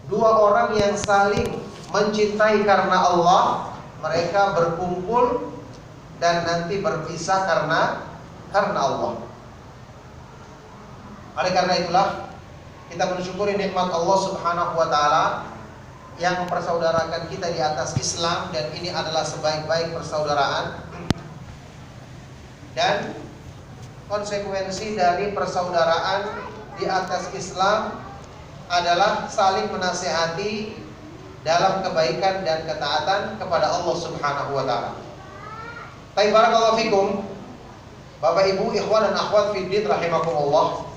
dua orang yang saling mencintai karena Allah, mereka berkumpul dan nanti berpisah karena Allah. Oleh karena itulah kita mensyukuri nikmat Allah Subhanahu wa taala yang mempersaudarakan kita di atas Islam, dan ini adalah sebaik-baik persaudaraan. Dan konsekuensi dari persaudaraan di atas Islam adalah saling menasihati dalam kebaikan dan ketaatan kepada Allah Subhanahu wa taala. Baik, barakallahu fikum. Bapak Ibu, ikhwan dan akhwat fiddin rahimakumullah.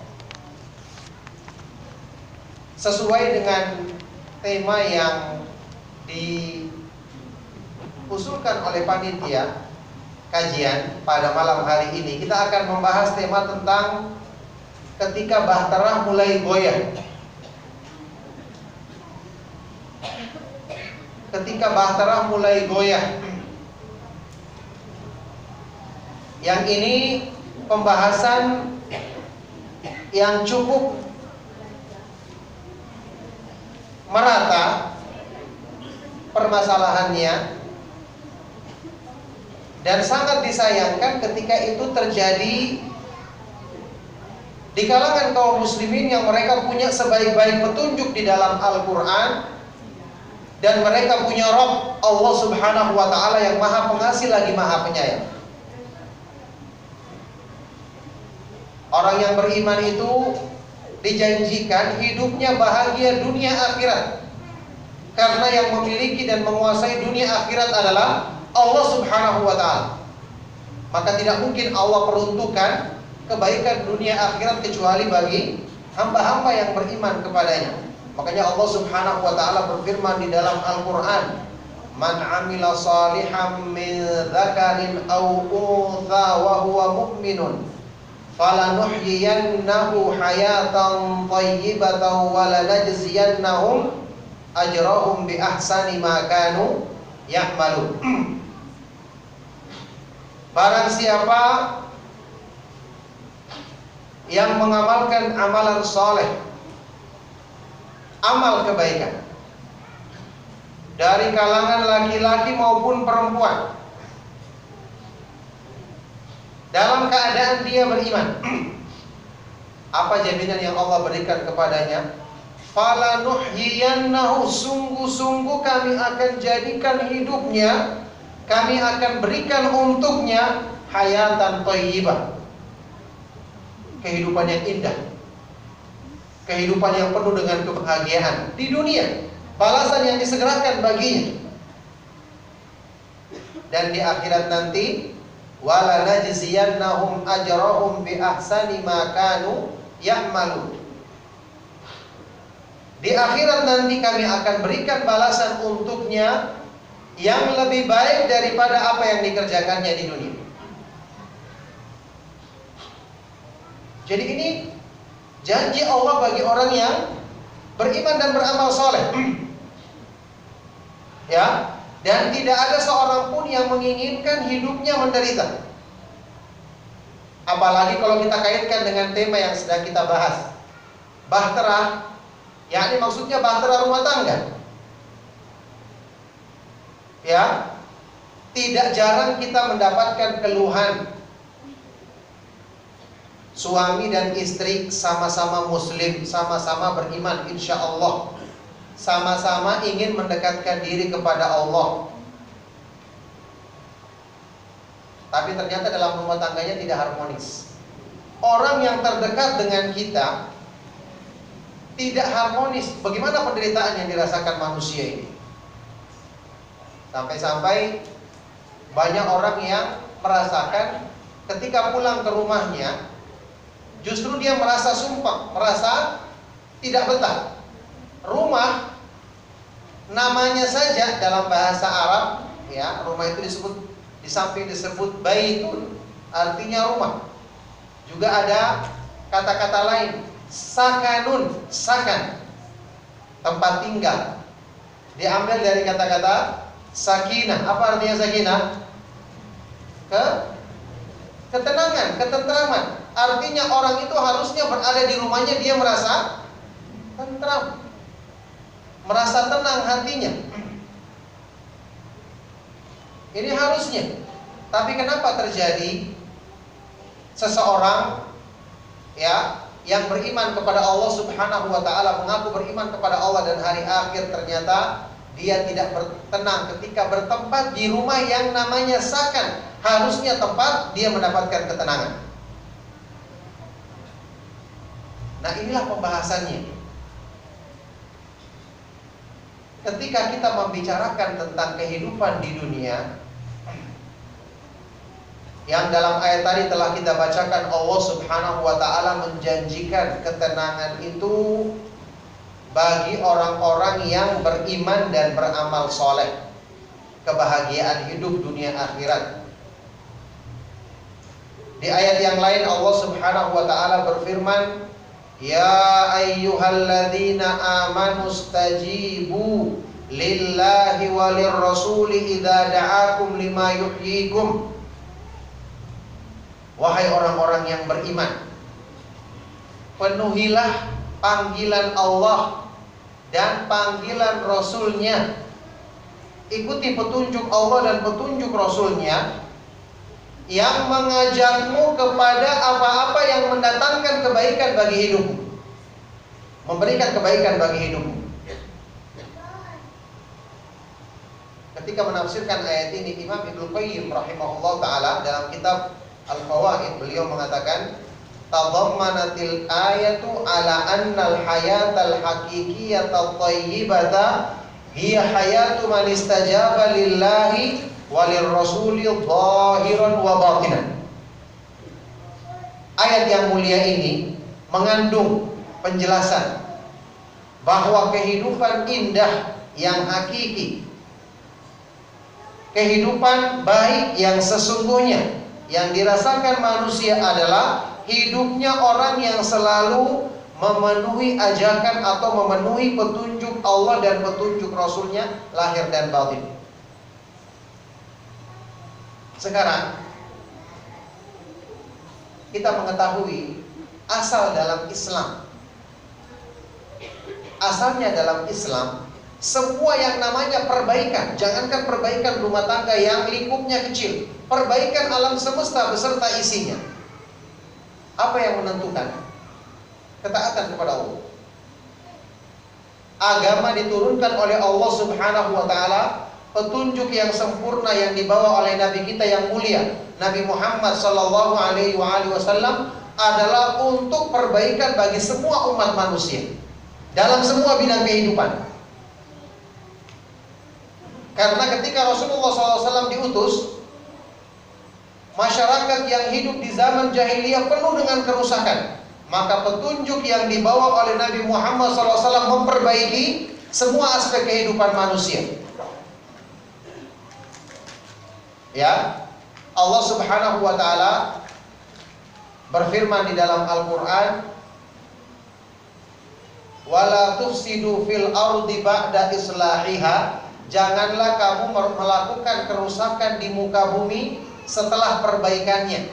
Sesuai dengan tema yang diusulkan oleh panitia kajian pada malam hari ini, kita akan membahas tema tentang ketika bahtera mulai goyah. Ketika bahtera mulai goyah. Yang ini pembahasan yang cukup merata permasalahannya, dan sangat disayangkan ketika itu terjadi di kalangan kaum muslimin yang mereka punya sebaik-baik petunjuk di dalam Al-Quran, dan mereka punya Rabb Allah Subhanahu wa ta'ala yang maha pengasih lagi maha penyayang. Orang yang beriman itu dijanjikan hidupnya bahagia dunia akhirat, karena yang memiliki dan menguasai dunia akhirat adalah Allah Subhanahu wa ta'ala. Maka tidak mungkin Allah peruntukkan kebaikan dunia akhirat kecuali bagi hamba-hamba yang beriman kepadanya. Makanya Allah Subhanahu wa ta'ala berfirman di dalam Al-Quran, "Man amila salihan min dzakarin aw untha wa huwa mu'minun falanuhyiyannahu hayatan thayyibatan wa lanajziyannahum ajrahum bi ahsani ma kanu ya'malun." Barang siapa yang mengamalkan amalan soleh, amal kebaikan, dari kalangan laki-laki maupun perempuan, dalam keadaan dia beriman, apa jaminan yang Allah berikan kepadanya? Falanuhyiyannahu, sungguh-sungguh kami akan jadikan hidupnya, kami akan berikan untuknya hayatan thayyibah, kehidupan yang indah, kehidupan yang penuh dengan kebahagiaan di dunia, balasan yang disegerakan baginya, dan di akhirat nanti wala najziyannahum ajrahum bi ahsani ma kanu ya'malun. Di akhirat nanti kami akan berikan balasan untuknya yang lebih baik daripada apa yang dikerjakannya di dunia. Jadi ini janji Allah bagi orang yang beriman dan beramal soleh. Ya, dan tidak ada seorang pun yang menginginkan hidupnya menderita. Apalagi kalau kita kaitkan dengan tema yang sedang kita bahas, bahtera, yakni maksudnya bahtera rumah tangga. Ya, tidak jarang kita mendapatkan keluhan suami dan istri sama-sama muslim, sama-sama beriman insya Allah, sama-sama ingin mendekatkan diri kepada Allah, tapi ternyata dalam rumah tangganya tidak harmonis. Orang yang terdekat dengan kita tidak harmonis, bagaimana penderitaan yang dirasakan manusia ini? Sampai-sampai banyak orang yang merasakan ketika pulang ke rumahnya, justru dia merasa sumpah, merasa tidak betah. Rumah namanya saja dalam bahasa Arab, ya, rumah itu disebut, di samping disebut baitun, artinya rumah, juga ada kata-kata lain, sakanun, sakan, tempat tinggal, diambil dari kata-kata sakinah. Apa artinya sakinah? Ketenangan, ketentraman. Artinya orang itu harusnya berada di rumahnya dia merasa tentram, merasa tenang hatinya. Ini harusnya. Tapi kenapa terjadi seseorang yang beriman kepada Allah Subhanahu wa taala, mengaku beriman kepada Allah dan hari akhir, ternyata dia tidak tenang ketika bertempat di rumah yang namanya sakan, harusnya tempat dia mendapatkan ketenangan. Nah, inilah pembahasannya. Ketika kita membicarakan tentang kehidupan di dunia, yang dalam ayat tadi telah kita bacakan, Allah Subhanahu wa ta'ala menjanjikan ketenangan itu bagi orang-orang yang beriman dan beramal soleh, kebahagiaan hidup dunia akhirat. Di ayat yang lain Allah Subhanahu wa ta'ala berfirman, Ya ayyuhalladzina amanu stajibu lillahi walir rasuli idza da'akum lima yuhyikum. Wahai orang-orang yang beriman, penuhilah panggilan Allah dan panggilan Rasul-Nya. Ikuti petunjuk Allah dan petunjuk Rasul-Nya yang mengajakmu kepada apa-apa yang mendatangkan kebaikan bagi hidupmu, memberikan kebaikan bagi hidupmu. Ketika menafsirkan ayat ini, Imam Ibnu Qayyim rahimahullah ta'ala dalam kitab Al-Fawaid, beliau mengatakan, tadammanatil ayatu ala annal hayatal haqiqiyatal thayyibata hiya hayatu man istajaba lillahi walir rasuli zahiran wa batinan. Ayat yang mulia ini mengandung penjelasan bahwa kehidupan indah yang hakiki, kehidupan baik yang sesungguhnya yang dirasakan manusia adalah hidupnya orang yang selalu memenuhi ajakan atau memenuhi petunjuk Allah dan petunjuk Rasul-Nya lahir dan batin. Sekarang kita mengetahui asal dalam Islam. Asalnya dalam Islam, semua yang namanya perbaikan, jangankan perbaikan rumah tangga yang lingkupnya kecil, perbaikan alam semesta beserta isinya, apa yang menentukan? Ketaatan kepada Allah. Agama diturunkan oleh Allah Subhanahu wa ta'ala, petunjuk yang sempurna yang dibawa oleh Nabi kita yang mulia, Nabi Muhammad sallallahu alaihi wasallam, adalah untuk perbaikan bagi semua umat manusia dalam semua bidang kehidupan. Karena ketika Rasulullah SAW diutus, masyarakat yang hidup di zaman jahiliyah penuh dengan kerusakan. Maka petunjuk yang dibawa oleh Nabi Muhammad SAW memperbaiki semua aspek kehidupan manusia. Ya, Allah Subhanahu wa ta'ala berfirman di dalam Al-Quran, wala tufsidu fil ardi ba'da islahiha. Janganlah kamu melakukan kerusakan di muka bumi setelah perbaikannya.